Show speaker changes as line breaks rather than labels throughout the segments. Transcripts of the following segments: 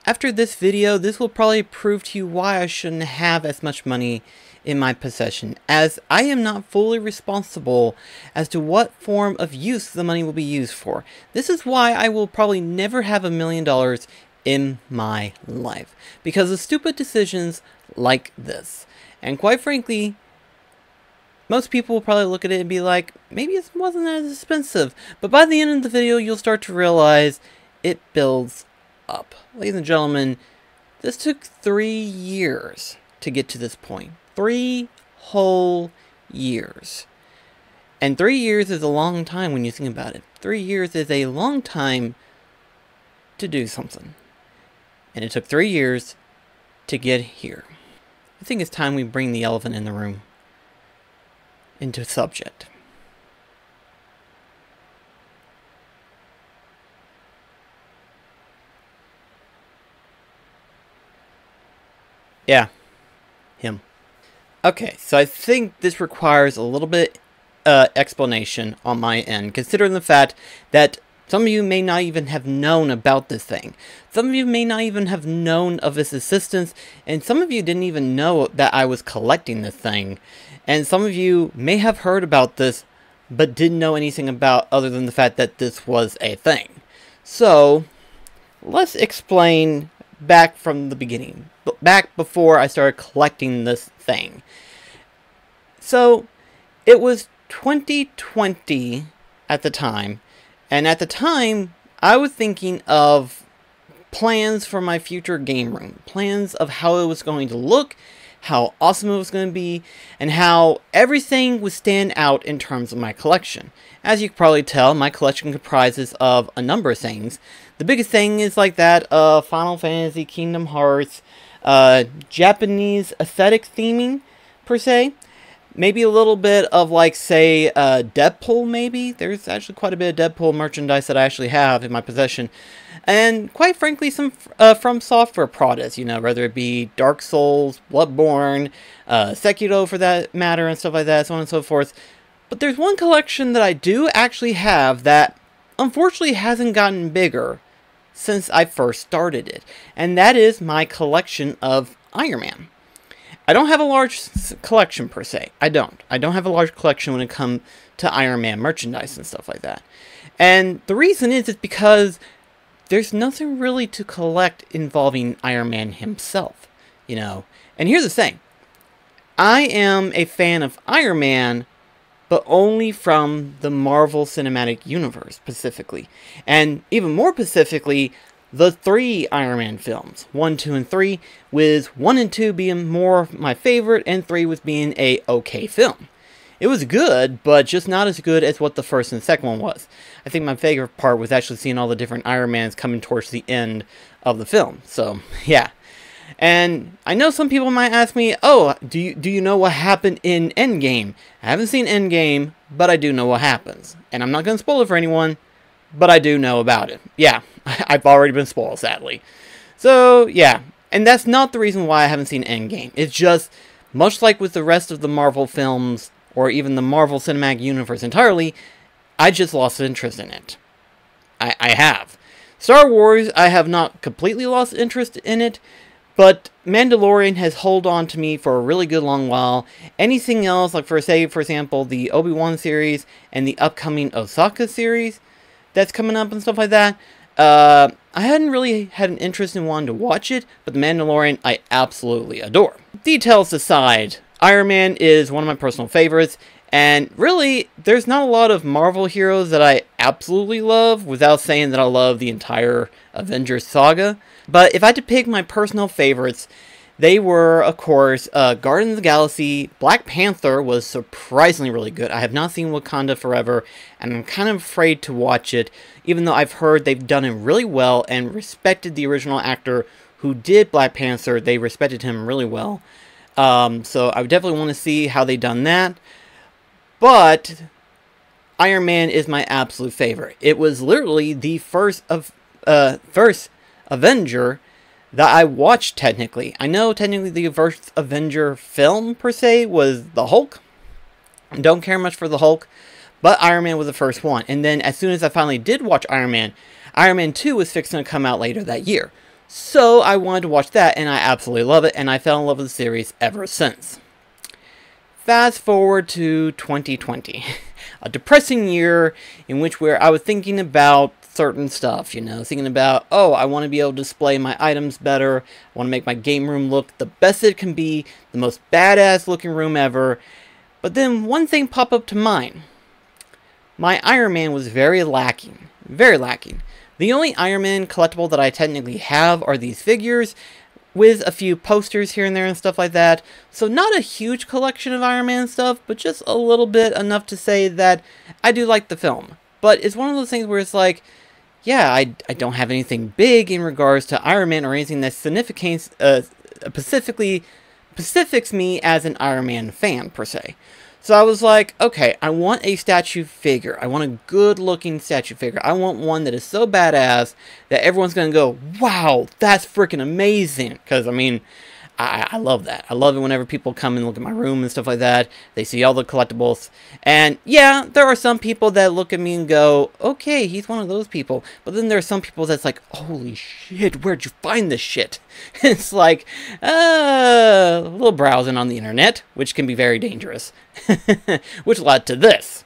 after this video, this will probably prove to you why I shouldn't have as much money in my possession, as I am not fully responsible as to what form of use the money will be used for. This is why I will probably never have $1 million in my life, because of stupid decisions like this. And quite frankly, most people will probably look at it and be like, maybe it wasn't as expensive, but by the end of the video, you'll start to realize it builds up. Ladies and gentlemen, this took 3 years to get to this point. 3 whole years. And 3 years is a long time when you think about it. 3 years is a long time to do something. And it took 3 years to get here. I think it's time we bring the elephant in the room into subject. Yeah, him. Okay, so I think this requires a little bit explanation on my end, considering the fact that some of you may not even have known about this thing. Some of you may not even have known of its existence, and some of you didn't even know that I was collecting this thing. And some of you may have heard about this, but didn't know anything about other than the fact that this was a thing. So, let's explain back from the beginning, back before I started collecting this thing. So, it was 2020 at the time, and at the time, I was thinking of plans for my future game room, plans of how it was going to look, how awesome it was going to be, and how everything would stand out in terms of my collection. As you can probably tell, my collection comprises of a number of things. The biggest thing is like that of Final Fantasy, Kingdom Hearts, Japanese aesthetic theming, per se. Maybe a little bit of, like, say, Deadpool, maybe? There's actually quite a bit of Deadpool merchandise that I actually have in my possession. And, quite frankly, some From Software products, you know, whether it be Dark Souls, Bloodborne, Sekiro for that matter, and stuff like that, so on and so forth. But there's one collection that I do actually have that, unfortunately, hasn't gotten bigger since I first started it. And that is my collection of Iron Man. I don't have a large collection, per se. I don't have a large collection when it comes to Iron Man merchandise and stuff like that. And the reason is because there's nothing really to collect involving Iron Man himself, you know. And here's the thing. I am a fan of Iron Man, but only from the Marvel Cinematic Universe, specifically. And even more specifically, the 3 Iron Man films, 1, 2, and 3, with 1 and 2 being more my favorite, and 3 was being a okay film. It was good, but just not as good as what the first and second one was. I think my favorite part was actually seeing all the different Iron Mans coming towards the end of the film. So, yeah. And I know some people might ask me, oh, do you know what happened in Endgame? I haven't seen Endgame, but I do know what happens. And I'm not going to spoil it for anyone, but I do know about it. Yeah, I've already been spoiled, sadly. So, yeah. And that's not the reason why I haven't seen Endgame. It's just, much like with the rest of the Marvel films, or even the Marvel Cinematic Universe entirely, I just lost interest in it. I have. Star Wars, I have not completely lost interest in it, but Mandalorian has held on to me for a really good long while. Anything else, like for example, the Obi-Wan series and the upcoming Ahsoka series that's coming up and stuff like that, I hadn't really had an interest in wanting to watch it, but The Mandalorian I absolutely adore. Details aside, Iron Man is one of my personal favorites, and really, there's not a lot of Marvel heroes that I absolutely love, without saying that I love the entire Avengers saga. But if I had to pick my personal favorites, they were, of course, Guardians of the Galaxy. Black Panther was surprisingly really good. I have not seen Wakanda Forever, and I'm kind of afraid to watch it, even though I've heard they've done it really well and respected the original actor who did Black Panther. They respected him really well. So I would definitely want to see how they done that. But Iron Man is my absolute favorite. It was literally the first Avenger that I watched, technically. I know technically the first Avenger film, per se, was the Hulk. I don't care much for the Hulk, but Iron Man was the first one. And then as soon as I finally did watch Iron Man 2 was fixing to come out later that year. So I wanted to watch that, and I absolutely love it, and I fell in love with the series ever since. Fast forward to 2020, a depressing year in which I was thinking about certain stuff, you know, thinking about, oh, I want to be able to display my items better, I want to make my game room look the best it can be, the most badass looking room ever. But then one thing popped up to mind. My Iron Man was very lacking. Very lacking. The only Iron Man collectible that I technically have are these figures, with a few posters here and there and stuff like that. So not a huge collection of Iron Man stuff, but just a little bit, enough to say that I do like the film. But it's one of those things where it's like, yeah, I don't have anything big in regards to Iron Man or anything that specifics me as an Iron Man fan, per se. So I was like, okay, I want a statue figure. I want a good-looking statue figure. I want one that is so badass that everyone's going to go, wow, that's freaking amazing. Because, I mean, I love that. I love it whenever people come and look at my room and stuff like that. They see all the collectibles. And, yeah, there are some people that look at me and go, okay, he's one of those people. But then there are some people that's like, holy shit, where'd you find this shit? It's like, a little browsing on the internet, which can be very dangerous. Which led to this.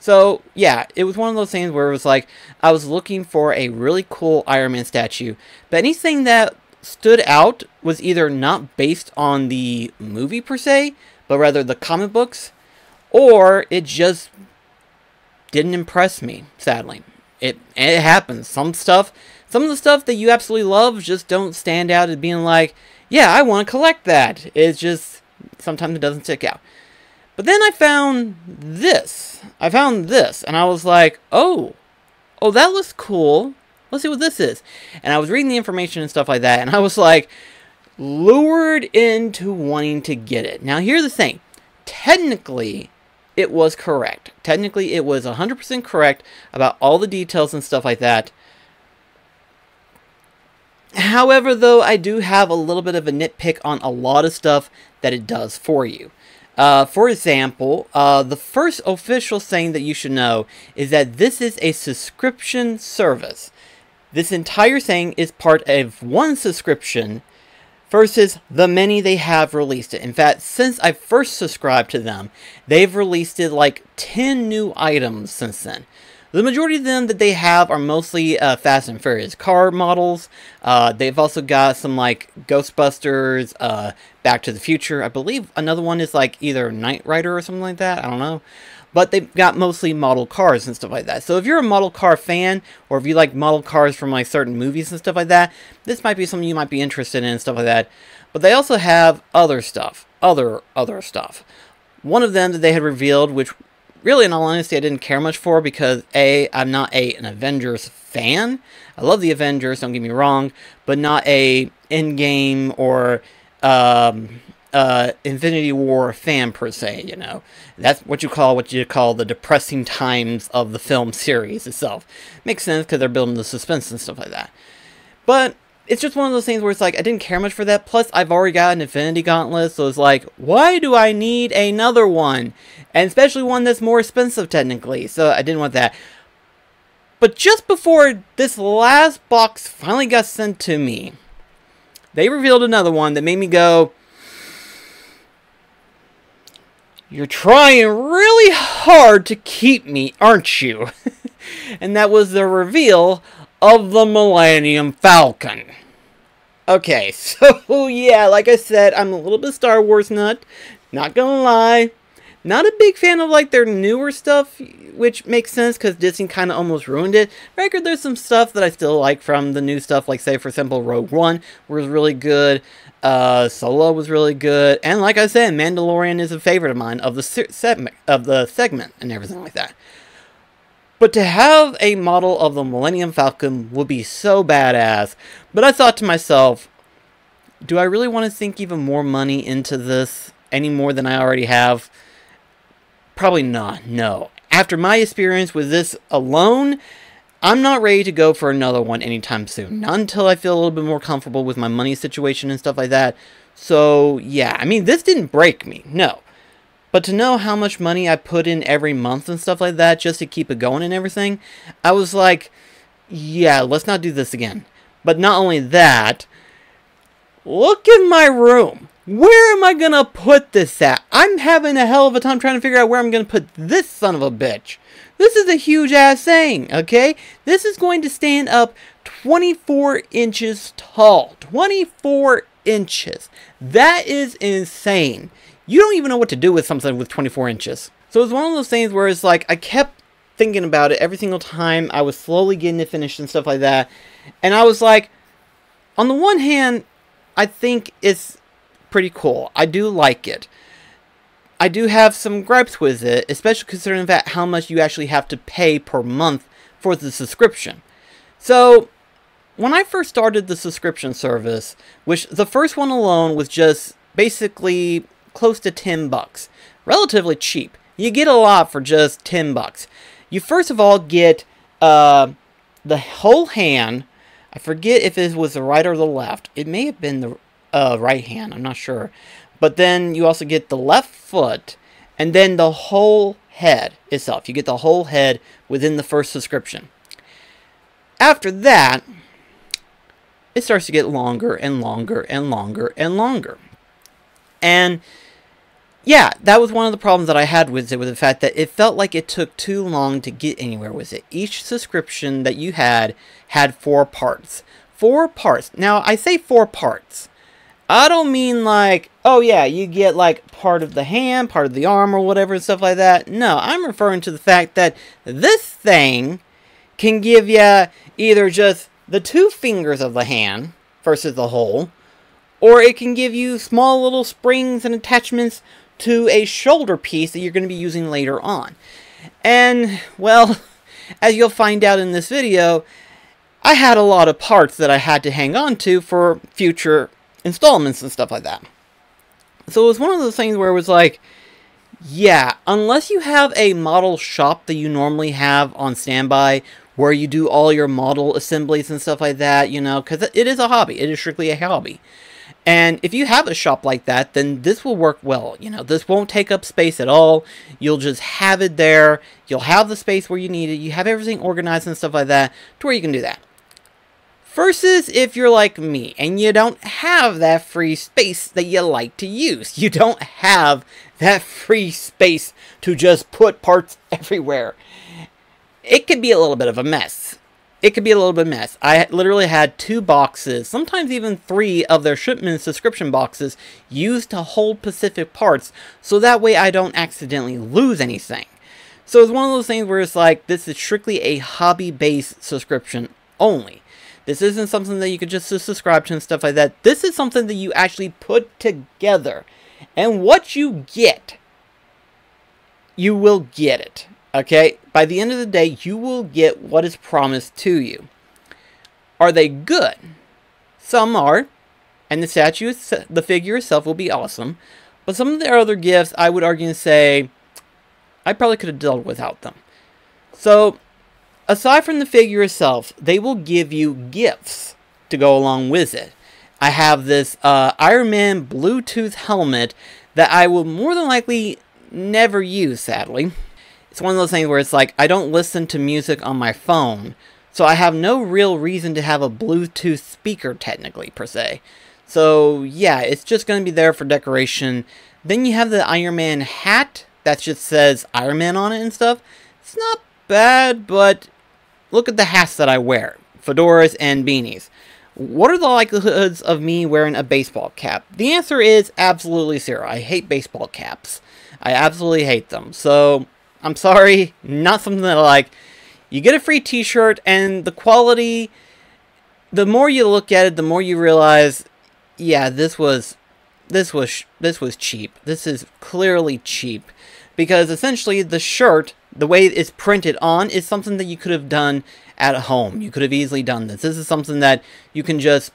So, yeah, it was one of those things where it was like, I was looking for a really cool Iron Man statue. But anything that stood out was either not based on the movie per se, but rather the comic books, or it just didn't impress me, sadly. It happens. Some of the stuff that you absolutely love just don't stand out as being like, yeah, I want to collect that. It's just, sometimes it doesn't stick out. But then I found this. And I was like, oh, that looks cool. Let's see what this is. And I was reading the information and stuff like that, and I was like, lured into wanting to get it. Now, here's the thing. Technically, it was correct. Technically, it was 100% correct about all the details and stuff like that. However, though, I do have a little bit of a nitpick on a lot of stuff that it does for you. For example, the first official thing that you should know is that this is a subscription service. This entire thing is part of one subscription versus the many they have released it. In fact, since I first subscribed to them, they've released it like 10 new items since then. The majority of them that they have are mostly Fast and Furious car models. They've also got some like Ghostbusters, Back to the Future. I believe another one is like either Knight Rider or something like that. I don't know. But they've got mostly model cars and stuff like that. So if you're a model car fan, or if you like model cars from like certain movies and stuff like that, this might be something you might be interested in and stuff like that. But they also have other stuff. Other stuff. One of them that they had revealed, which really, in all honesty, I didn't care much for because, A, I'm not an Avengers fan. I love the Avengers, don't get me wrong, but not a Endgame or Infinity War fan per se, you know. That's what you call the depressing times of the film series itself. Makes sense because they're building the suspense and stuff like that. But it's just one of those things where it's like, I didn't care much for that. Plus, I've already got an Infinity Gauntlet, so it's like, why do I need another one? And especially one that's more expensive, technically. So I didn't want that. But just before this last box finally got sent to me, they revealed another one that made me go, you're trying really hard to keep me, aren't you? And that was the reveal of the Millennium Falcon. Okay, so yeah, like I said, I'm a little bit Star Wars nut. Not gonna lie. Not a big fan of like their newer stuff, which makes sense because Disney kind of almost ruined it. Record, there's some stuff that I still like from the new stuff, like say for example, Rogue One was really good. Solo was really good, and like I said, Mandalorian is a favorite of mine of the segment and everything like that. But to have a model of the Millennium Falcon would be so badass. But I thought to myself, do I really want to sink even more money into this any more than I already have? Probably not, no. After my experience with this alone, I'm not ready to go for another one anytime soon. Not until I feel a little bit more comfortable with my money situation and stuff like that. So, yeah, I mean, this didn't break me, no. But to know how much money I put in every month and stuff like that just to keep it going and everything, I was like, yeah, let's not do this again. But not only that, look in my room. Where am I gonna put this at? I'm having a hell of a time trying to figure out where I'm gonna put this son of a bitch. This is a huge ass thing, okay? This is going to stand up 24 inches tall. 24 inches. That is insane. You don't even know what to do with something with 24 inches. So it's one of those things where it's like, I kept thinking about it every single time I was slowly getting it finished and stuff like that. And I was like, on the one hand, I think it's pretty cool. I do like it. I do have some gripes with it, especially considering that how much you actually have to pay per month for the subscription. So, when I first started the subscription service, which the first one alone was just basically close to $10. Relatively cheap. You get a lot for just $10. You first of all get the whole hand. I forget if it was the right or the left. It may have been the right hand. I'm not sure. But then you also get the left foot and then the whole head itself. You get the whole head within the first subscription. After that, it starts to get longer and longer and longer and longer. And yeah, that was one of the problems that I had with it, with the fact that it felt like it took too long to get anywhere with it. Each subscription that you had 4 parts. 4 parts. Now, I say 4 parts. I don't mean like, oh yeah, you get like part of the hand, part of the arm, or whatever and stuff like that. No, I'm referring to the fact that this thing can give you either just the 2 fingers of the hand versus the whole, or it can give you small little springs and attachments to a shoulder piece that you're going to be using later on. And, well, as you'll find out in this video, I had a lot of parts that I had to hang on to for future installments and stuff like that. So it was one of those things where it was like, yeah, unless you have a model shop that you normally have on standby, where you do all your model assemblies and stuff like that, you know, because it is a hobby. It is strictly a hobby. And if you have a shop like that, then this will work well. You know, this won't take up space at all. You'll just have it there. You'll have the space where you need it. You have everything organized and stuff like that to where you can do that. Versus if you're like me and you don't have that free space that you like to use. You don't have that free space to just put parts everywhere. It could be a little bit of a mess. It could be a little bit of a mess. I literally had 2 boxes, sometimes even 3 of their shipment subscription boxes used to hold specific parts, so that way I don't accidentally lose anything. So it's one of those things where it's like, this is strictly a hobby-based subscription only. This isn't something that you could just subscribe to and stuff like that. This is something that you actually put together. And what you get, you will get it. Okay? By the end of the day, you will get what is promised to you. Are they good? Some are. And the statue, the figure itself will be awesome. But some of their other gifts, I would argue and say, I probably could have dealt without them. So, aside from the figure itself, they will give you gifts to go along with it. I have this Iron Man Bluetooth helmet that I will more than likely never use, sadly. It's one of those things where it's like, I don't listen to music on my phone, so I have no real reason to have a Bluetooth speaker, technically, per se. So, yeah, it's just going to be there for decoration. Then you have the Iron Man hat that just says Iron Man on it and stuff. It's not bad, but look at the hats that I wear. Fedoras and beanies. What are the likelihoods of me wearing a baseball cap? The answer is absolutely 0. I hate baseball caps. I absolutely hate them. So, I'm sorry, not something that I like. You get a free t-shirt, and the quality, the more you look at it, the more you realize, yeah, this was cheap. This is clearly cheap. Because essentially the shirt, the way it's printed on, is something that you could have done at home. You could have easily done this. This is something that you can just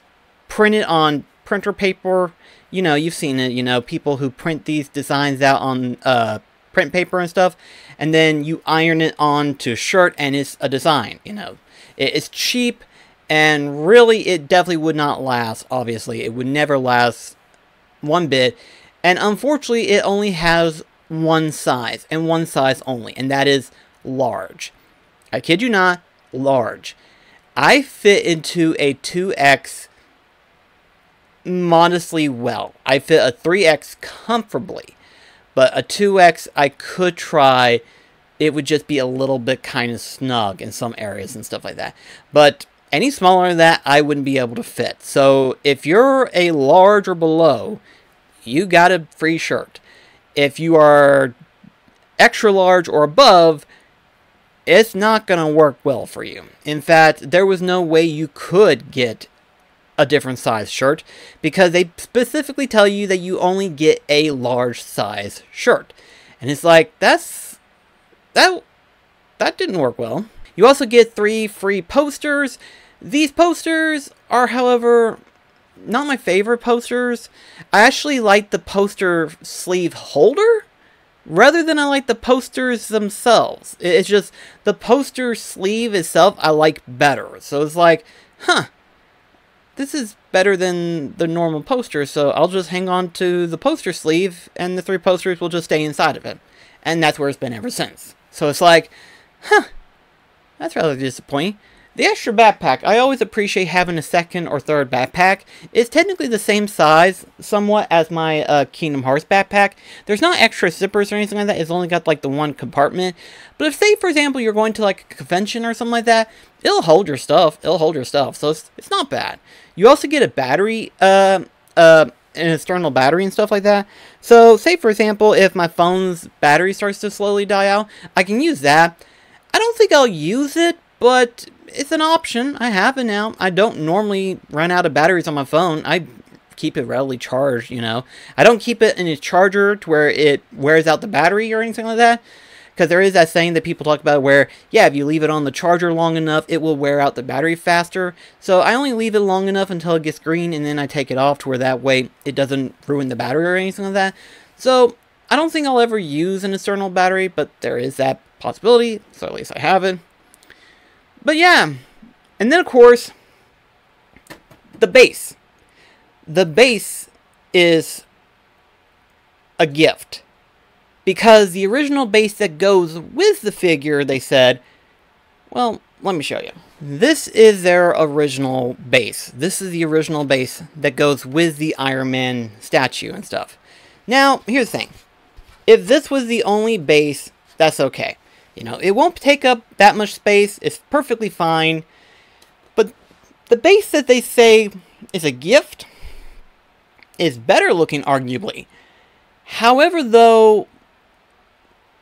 print it on printer paper. You know, you've seen it, you know, people who print these designs out on print paper and stuff, and then you iron it onto a shirt and it's a design. You know, it's cheap, and really it definitely would not last. Obviously, it would never last one bit, and unfortunately it only has one size, and one size only, and that is large. I kid you not, large. I fit into a 2X modestly well. I fit a 3X comfortably, but a 2X I could try. It would just be a little bit kind of snug in some areas and stuff like that. But any smaller than that, I wouldn't be able to fit. So if you're a large or below, you got a free shirt. If you are extra large or above, it's not going to work well for you. In fact, there was no way you could get a different size shirt because they specifically tell you that you only get a large size shirt. And it's like, that didn't work well. You also get 3 free posters. These posters are, however, not my favorite posters. I actually like the poster sleeve holder rather than I like the posters themselves. It's just the poster sleeve itself I like better. So it's like, huh, this is better than the normal poster, so I'll just hang on to the poster sleeve and the 3 posters will just stay inside of it. And that's where it's been ever since. So it's like, huh, that's rather disappointing. The extra backpack, I always appreciate having a second or third backpack. It's technically the same size, somewhat, as my Kingdom Hearts backpack. There's not extra zippers or anything like that. It's only got, like, the one compartment. But if, say, for example, you're going to, like, a convention or something like that, it'll hold your stuff. It'll hold your stuff. So it's not bad. You also get a battery, an external battery and stuff like that. So, say, for example, if my phone's battery starts to slowly die out, I can use that. I don't think I'll use it, but it's an option. I have it now. I don't normally run out of batteries on my phone. I keep it readily charged, you know. I don't keep it in a charger to where it wears out the battery or anything like that. Because there is that saying that people talk about where, yeah, if you leave it on the charger long enough, it will wear out the battery faster. So I only leave it long enough until it gets green, and then I take it off to where that way it doesn't ruin the battery or anything like that. So I don't think I'll ever use an external battery, but there is that possibility. So at least I have it. But yeah, and then of course, the base. The base is a gift. Because the original base that goes with the figure, they said, well, let me show you. This is their original base. This is the original base that goes with the Iron Man statue and stuff. Now, here's the thing. If this was the only base, that's okay. You know, it won't take up that much space. It's perfectly fine. But the base that they say is a gift is better looking, arguably. However, though,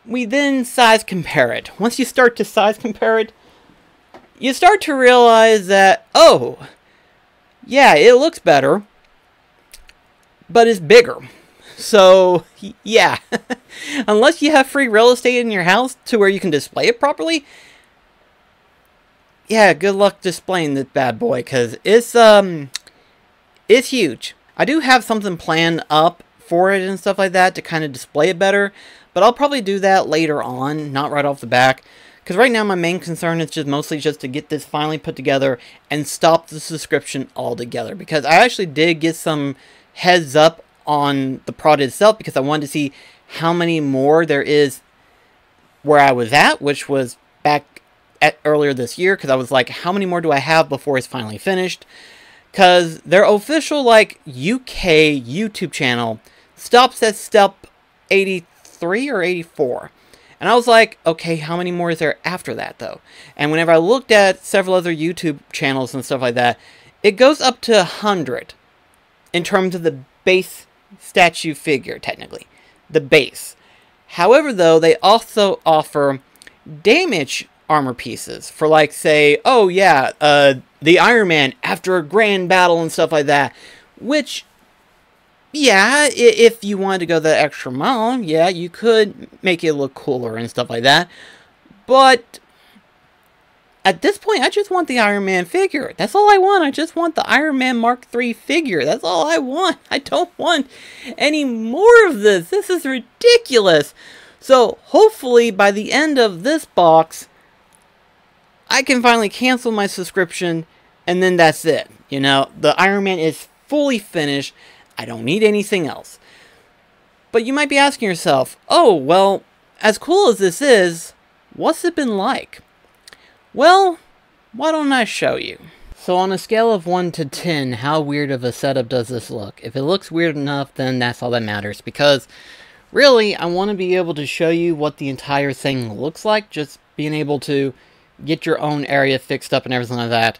we then size compare it. Once you start to size compare it, you start to realize that, oh, yeah, it looks better, but it's bigger. So, yeah, unless you have free real estate in your house to where you can display it properly, yeah, good luck displaying this bad boy, because it's huge. I do have something planned up for it and stuff like that to kind of display it better, but I'll probably do that later on, not right off the back, because right now my main concern is just mostly just to get this finally put together and stop the subscription altogether, because I actually did get some heads up on the product itself because I wanted to see how many more there is where I was at, which was back at earlier this year, because I was like, how many more do I have before it's finally finished? Because their official, like, UK YouTube channel stops at step 83 or 84. And I was like, okay, how many more is there after that, though? And whenever I looked at several other YouTube channels and stuff like that, it goes up to 100 in terms of the base statue figure, technically. The base. However, though, they also offer damage armor pieces for, like, say, oh, yeah, the Iron Man after a grand battle and stuff like that. Which, yeah, if you wanted to go the extra mile, yeah, you could make it look cooler and stuff like that. But at this point, I just want the Iron Man figure. That's all I want. I just want the Iron Man Mark III figure. That's all I want. I don't want any more of this. This is ridiculous. So, hopefully, by the end of this box, I can finally cancel my subscription, and then that's it. You know, the Iron Man is fully finished. I don't need anything else. But you might be asking yourself, oh, well, as cool as this is, what's it been like? Well, why don't I show you? So on a scale of 1 to 10, how weird of a setup does this look? If it looks weird enough, then that's all that matters, because really, I want to be able to show you what the entire thing looks like, just being able to get your own area fixed up and everything like that.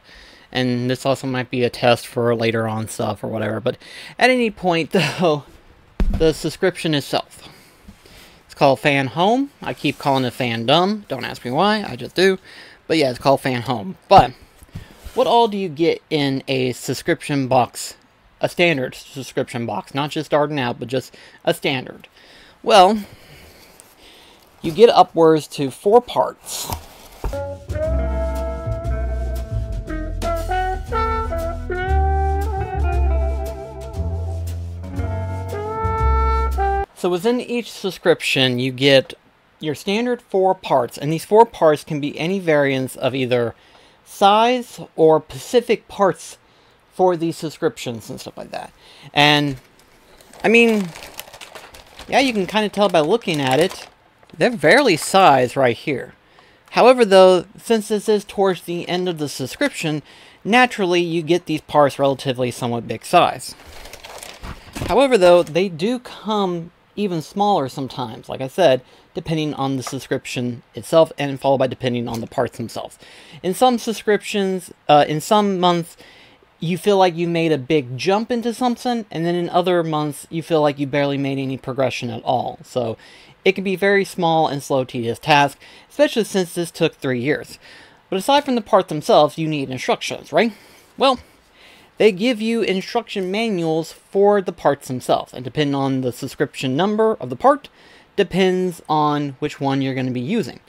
And this also might be a test for later on stuff or whatever, but at any point, though, the subscription itself. It's called Fan Home. I keep calling it Fan Dumb. Don't ask me why, I just do. But yeah, it's called Fan Home. But what all do you get in a subscription box? A standard subscription box, not just starting out, but just a standard. Well, you get upwards to 4 parts. So within each subscription, you get your standard 4 parts, and these 4 parts can be any variance of either size or specific parts for these subscriptions and stuff like that. And, I mean, yeah, you can kind of tell by looking at it, they're fairly sized right here. However, though, since this is towards the end of the subscription, naturally you get these parts relatively somewhat big size. However, though, they do come even smaller sometimes, like I said, depending on the subscription itself, and followed by depending on the parts themselves. In some subscriptions, in some months, you feel like you made a big jump into something, and then in other months, you feel like you barely made any progression at all. So, it can be very small and slow, tedious task, especially since this took 3 years. But aside from the parts themselves, you need instructions, right? Well, they give you instruction manuals for the parts themselves, and depending on the subscription number of the part, depends on which one you're going to be using.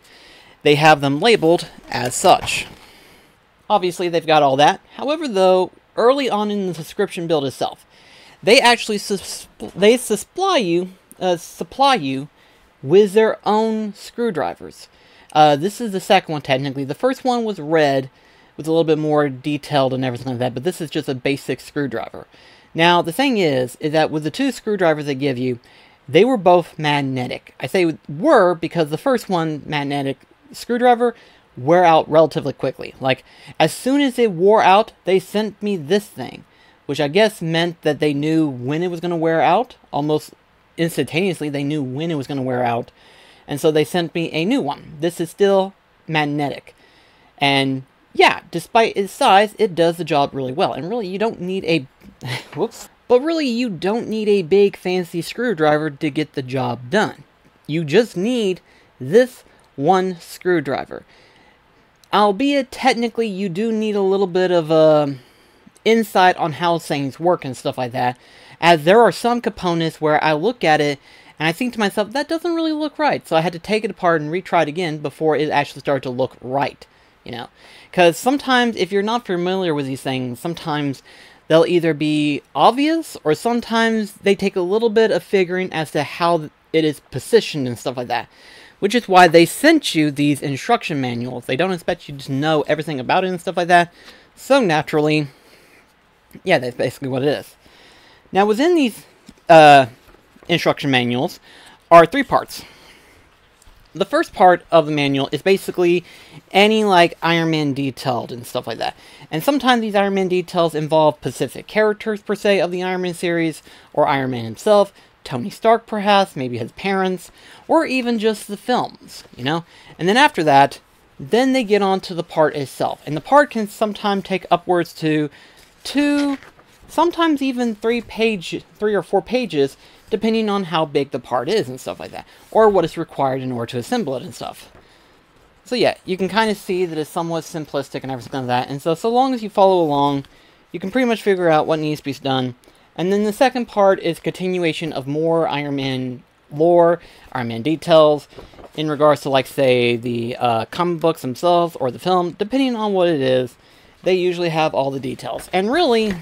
They have them labeled as such. Obviously, they've got all that. However, though, early on in the subscription build itself, they actually supply you with their own screwdrivers. This is the second one, technically. The first one was red, with a little bit more detailed and everything like that, but this is just a basic screwdriver. Now, the thing is that with the 2 screwdrivers they give you, they were both magnetic. I say were because the first one, magnetic screwdriver, wear out relatively quickly. Like, as soon as it wore out, they sent me this thing, which I guess meant that they knew when it was going to wear out. Almost instantaneously, they knew when it was going to wear out, and so they sent me a new one. This is still magnetic, and yeah, despite its size, it does the job really well. And really, you don't need a whoops. But really, you don't need a big fancy screwdriver to get the job done. You just need this one screwdriver. Albeit, technically, you do need a little bit of insight on how things work and stuff like that, as there are some components where I look at it and I think to myself, that doesn't really look right. So I had to take it apart and retry it again before it actually started to look right, you know. Because sometimes, if you're not familiar with these things, sometimes they'll either be obvious, or sometimes they take a little bit of figuring as to how it is positioned and stuff like that. Which is why they sent you these instruction manuals. They don't expect you to know everything about it and stuff like that. So naturally, yeah, that's basically what it is. Now, within these instruction manuals are 3 parts. The first part of the manual is basically any, like, Iron Man detailed and stuff like that. And sometimes these Iron Man details involve specific characters, per se, of the Iron Man series, or Iron Man himself, Tony Stark, perhaps, maybe his parents, or even just the films, you know? And then after that, then they get on to the part itself. And the part can sometimes take upwards to 2, sometimes even 3 or 4 pages, depending on how big the part is and stuff like that, or what is required in order to assemble it and stuff. So yeah, you can kind of see that it's somewhat simplistic and everything like that, and so long as you follow along, you can pretty much figure out what needs to be done. And then the second part is continuation of more Iron Man lore, Iron Man details, in regards to, like, say, the comic books themselves, or the film, depending on what it is, they usually have all the details. And really,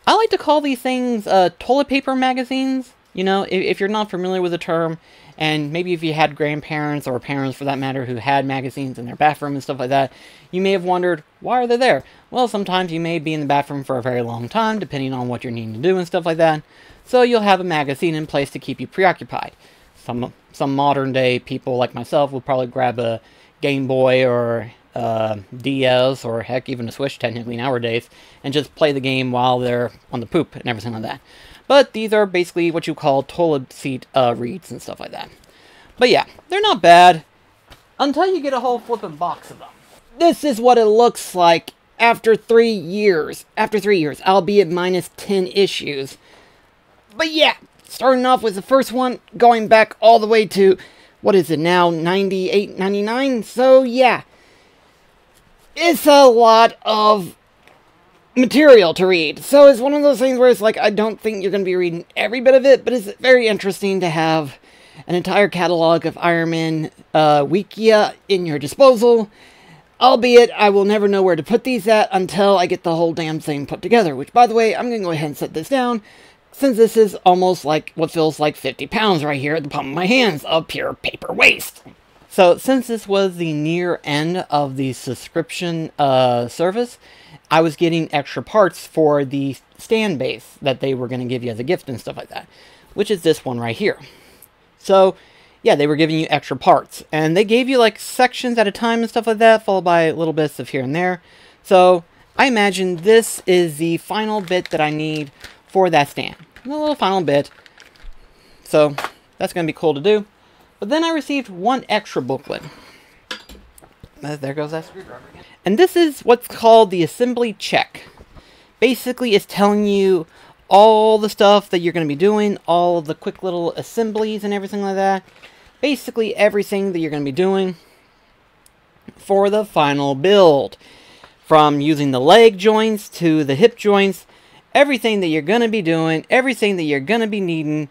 I like to call these things toilet paper magazines. You know, if you're not familiar with the term, and maybe if you had grandparents or parents, for that matter, who had magazines in their bathroom and stuff like that, you may have wondered, why are they there? Well, sometimes you may be in the bathroom for a very long time, depending on what you're needing to do and stuff like that. So you'll have a magazine in place to keep you preoccupied. Some modern day people like myself will probably grab a Game Boy or DS, or heck, even a Switch technically nowadays, and just play the game while they're on the poop and everything like that. But these are basically what you call toilet seat reads and stuff like that. But yeah, they're not bad until you get a whole flippin' box of them. This is what it looks like after 3 years. After 3 years, albeit minus 10 issues. But yeah, starting off with the first one, going back all the way to, what is it now, 98, 99? So yeah, it's a lot of material to read. So it's one of those things where it's like, I don't think you're going to be reading every bit of it, but it's very interesting to have an entire catalog of Iron Man Wikia in your disposal. Albeit, I will never know where to put these at until I get the whole damn thing put together. Which, by the way, I'm going to go ahead and set this down, since this is almost like what feels like 50 pounds right here at the palm of my hands of pure paper waste. So, since this was the near end of the subscription service, I was getting extra parts for the stand base that they were going to give you as a gift and stuff like that. Which is this one right here. So, yeah, they were giving you extra parts. And they gave you, like, sections at a time and stuff like that, followed by little bits of here and there. So, I imagine this is the final bit that I need for that stand. A little final bit. So, that's going to be cool to do. But then I received one extra booklet. There goes that screwdriver again. And this is what's called the assembly check. Basically, it's telling you all the stuff that you're going to be doing, all of the quick little assemblies and everything like that. Basically everything that you're going to be doing for the final build. From using the leg joints to the hip joints, everything that you're going to be doing, everything that you're going to be needing,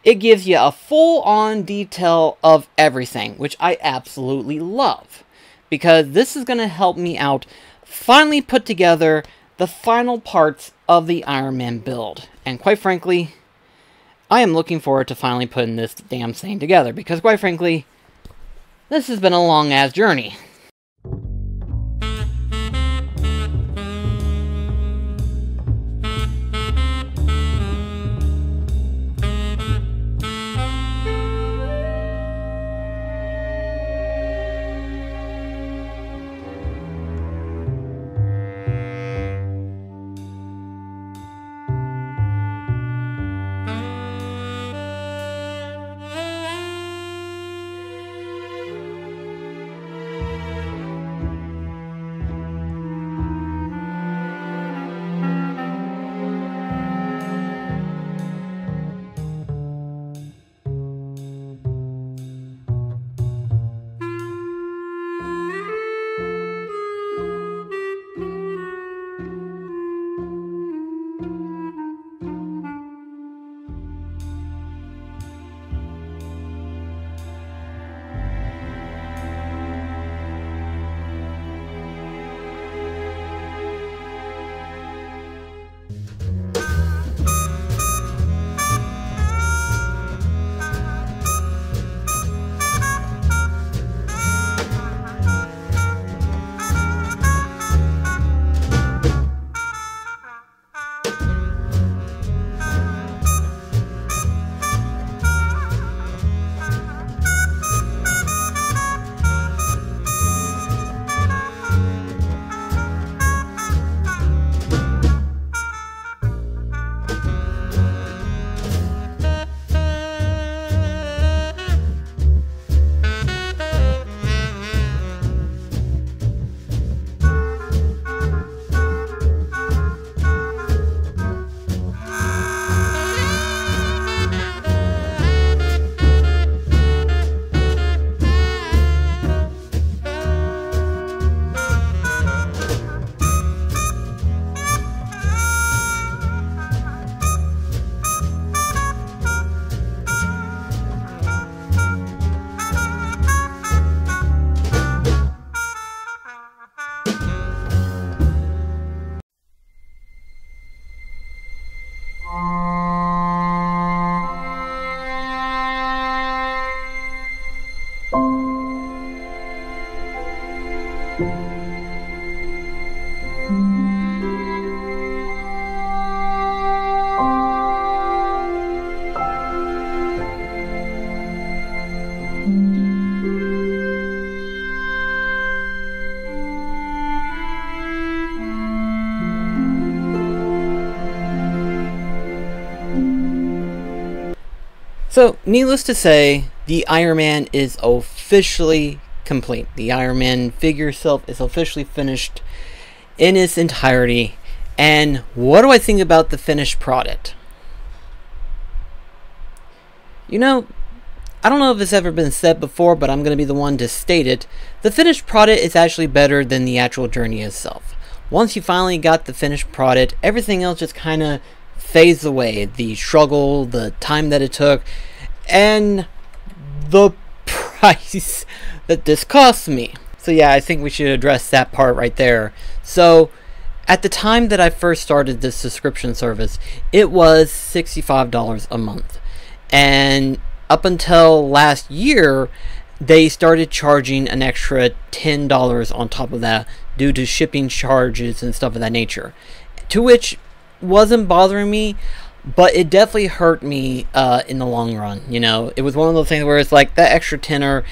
it gives you a full-on detail of everything, which I absolutely love. Because this is going to help me out finally put together the final parts of the Iron Man build. And quite frankly, I am looking forward to finally putting this damn thing together, because quite frankly, this has been a long-ass journey. So, needless to say, the Iron Man is officially complete. The Iron Man figure itself is officially finished in its entirety. And what do I think about the finished product? You know, I don't know if it's ever been said before, but I'm going to be the one to state it. The finished product is actually better than the actual journey itself. Once you finally got the finished product, everything else just kind of fades away. The struggle, the time that it took, and the price that this cost me. So yeah, I think we should address that part right there. So at the time that I first started this subscription service, it was $65 a month. And up until last year, they started charging an extra $10 on top of that due to shipping charges and stuff of that nature. To which wasn't bothering me, but it definitely hurt me in the long run. You know, it was one of those things where it's like that extra tenner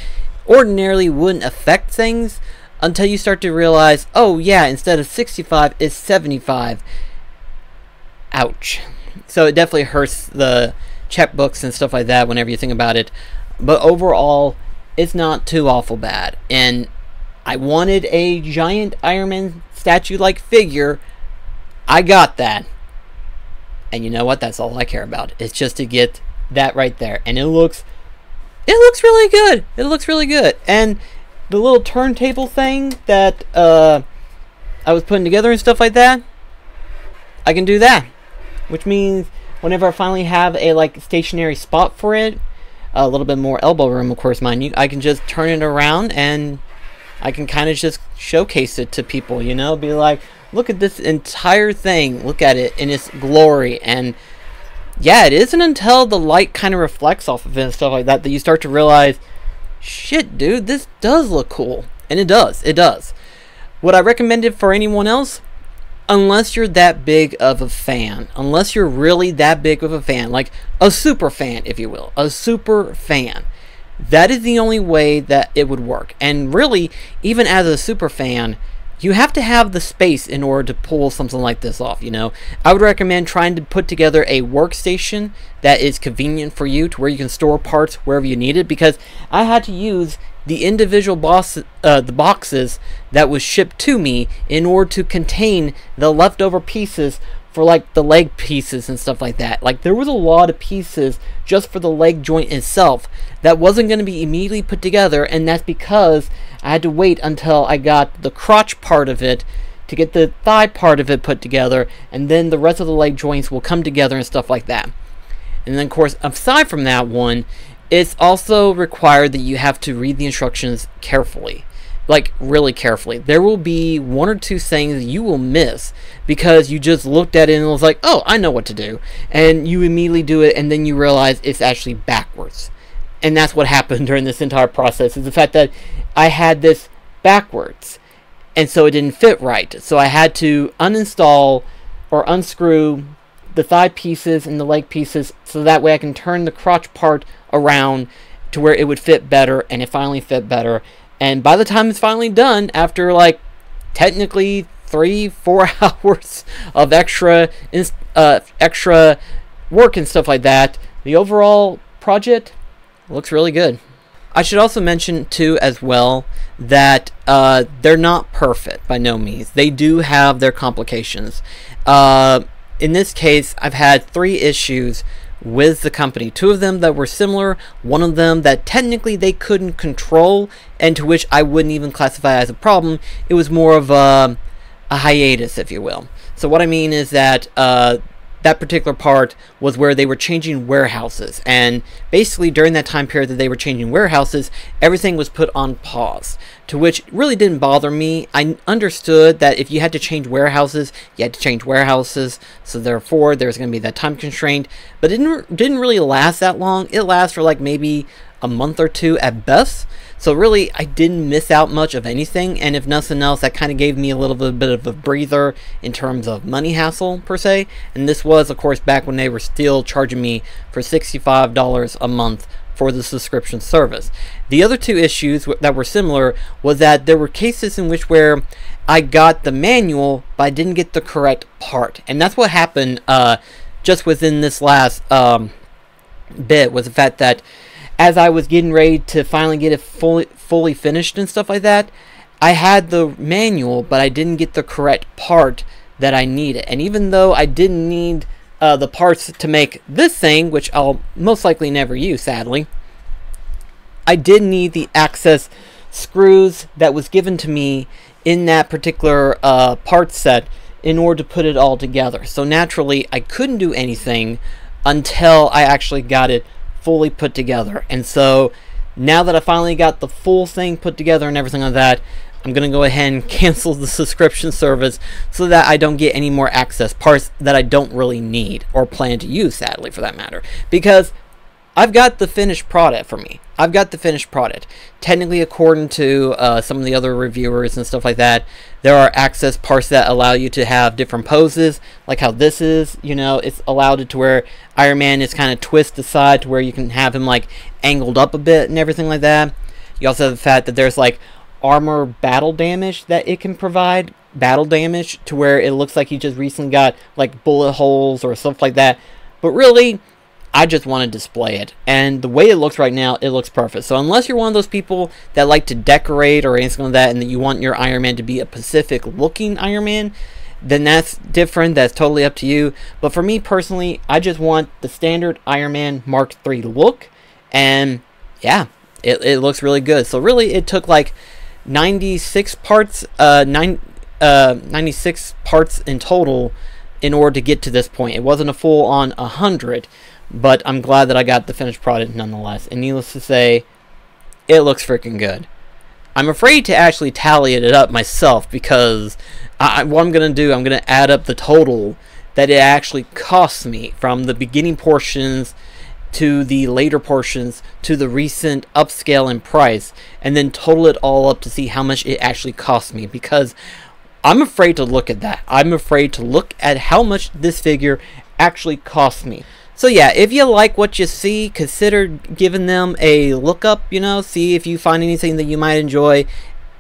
ordinarily wouldn't affect things until you start to realize, oh yeah, instead of 65, it's 75. Ouch. So it definitely hurts the checkbooks and stuff like that whenever you think about it. But overall, it's not too awful bad. And I wanted a giant Iron Man statue-like figure. I got that. And you know what? That's all I care about. It's just to get that right there. And it looks really good. It looks really good. And the little turntable thing that I was putting together and stuff like that, I can do that. Which means whenever I finally have a like stationary spot for it, a little bit more elbow room, of course, mind you, I can just turn it around and I can kind of just showcase it to people, you know, be like, look at this entire thing, look at it in its glory. And yeah, it isn't until the light kind of reflects off of it and stuff like that that you start to realize, shit, dude, this does look cool. And it does. Would I recommend it for anyone else? Unless you're that big of a fan. Unless you're really that big of a fan. Like a super fan, if you will. A super fan. That is the only way that it would work. And really, even as a super fan, you have to have the space in order to pull something like this off, you know. I would recommend trying to put together a workstation that is convenient for you, to where you can store parts wherever you need it, because I had to use the individual the boxes that was shipped to me in order to contain the leftover pieces for like the leg pieces and stuff like that. Like there was a lot of pieces just for the leg joint itself that wasn't going to be immediately put together, and that's because I had to wait until I got the crotch part of it to get the thigh part of it put together, and then the rest of the leg joints will come together and stuff like that. And then of course, aside from that one, it's also required that you have to read the instructions carefully. Like really carefully. There will be one or two things you will miss because you just looked at it and was like, oh, I know what to do. And you immediately do it, and then you realize it's actually backwards. And that's what happened during this entire process, is the fact that I had this backwards. And so it didn't fit right. So I had to uninstall or unscrew the thigh pieces and the leg pieces so that way I can turn the crotch part around to where it would fit better, and it finally fit better. And by the time it's finally done, after like technically 3-4 hours of extra work and stuff like that, the overall project looks really good. I should also mention too as well that they're not perfect by no means. They do have their complications. In this case, I've had 3 issues with the company. 2 of them that were similar, 1 of them that technically they couldn't control, and to which I wouldn't even classify as a problem. It was more of a hiatus, if you will. So what I mean is that that particular part was where they were changing warehouses, and basically during that time period that they were changing warehouses, everything was put on pause, to which really didn't bother me. I understood that if you had to change warehouses, you had to change warehouses, so therefore there was going to be that time constraint, but it didn't really last that long. It lasted for like maybe a month or 2 at best. So really, I didn't miss out much of anything, and if nothing else, that kind of gave me a little bit of a breather in terms of money hassle, per se. And this was, of course, back when they were still charging me for $65 a month for the subscription service. The other 2 issues that were similar was that there were cases in which where I got the manual, but I didn't get the correct part. And that's what happened just within this last bit was the fact that as I was getting ready to finally get it fully finished and stuff like that, I had the manual, but I didn't get the correct part that I needed. And even though I didn't need the parts to make this thing, which I'll most likely never use, sadly, I did need the access screws that was given to me in that particular part set in order to put it all together. So naturally, I couldn't do anything until I actually got it fully put together. And so now that I finally got the full thing put together and everything like that, I'm going to go ahead and cancel the subscription service so that I don't get any more access parts that I don't really need or plan to use, sadly, for that matter. Because I've got the finished product for me. I've got the finished product. Technically, according to some of the other reviewers and stuff like that, there are access parts that allow you to have different poses, like how this is. You know, it's allowed it to where Iron Man is kind of twisted aside to where you can have him like angled up a bit and everything like that. You also have the fact that there's like armor battle damage that it can provide. Battle damage to where it looks like he just recently got like bullet holes or stuff like that. But really, I just want to display it, and the way it looks right now, it looks perfect. So unless you're one of those people that like to decorate or anything like that, and that you want your Iron Man to be a Pacific looking Iron Man, then that's different. That's totally up to you. But for me personally, I just want the standard Iron Man Mark III look, and yeah, it looks really good. So really, it took like 96 parts, 96 parts in total in order to get to this point. It wasn't a full on 100. But I'm glad that I got the finished product nonetheless. And needless to say, it looks freaking good. I'm afraid to actually tally it up myself because what I'm going to do, I'm going to add up the total that it actually costs me from the beginning portions to the later portions to the recent upscale in price, and then total it all up to see how much it actually cost me, because I'm afraid to look at that. I'm afraid to look at how much this figure actually cost me. So yeah, if you like what you see, consider giving them a look up, you know, see if you find anything that you might enjoy,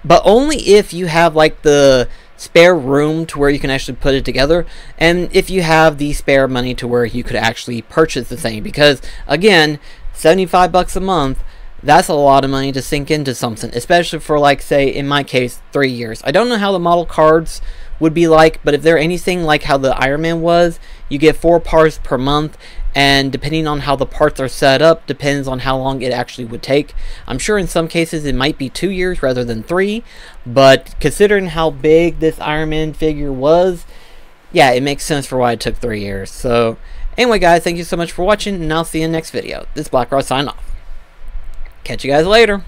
but only if you have like the spare room to where you can actually put it together, and if you have the spare money to where you could actually purchase the thing, because again, 75 bucks a month, that's a lot of money to sink into something, especially for, like, say in my case, 3 years. I don't know how the model cards would be like, but if they're anything like how the Iron Man was, you get 4 parts per month, and depending on how the parts are set up depends on how long it actually would take. I'm sure in some cases it might be 2 years rather than 3, but considering how big this Iron Man figure was, yeah, it makes sense for why it took 3 years. So anyway guys, thank you so much for watching, and I'll see you in the next video. This is BlackCross signing off. Catch you guys later.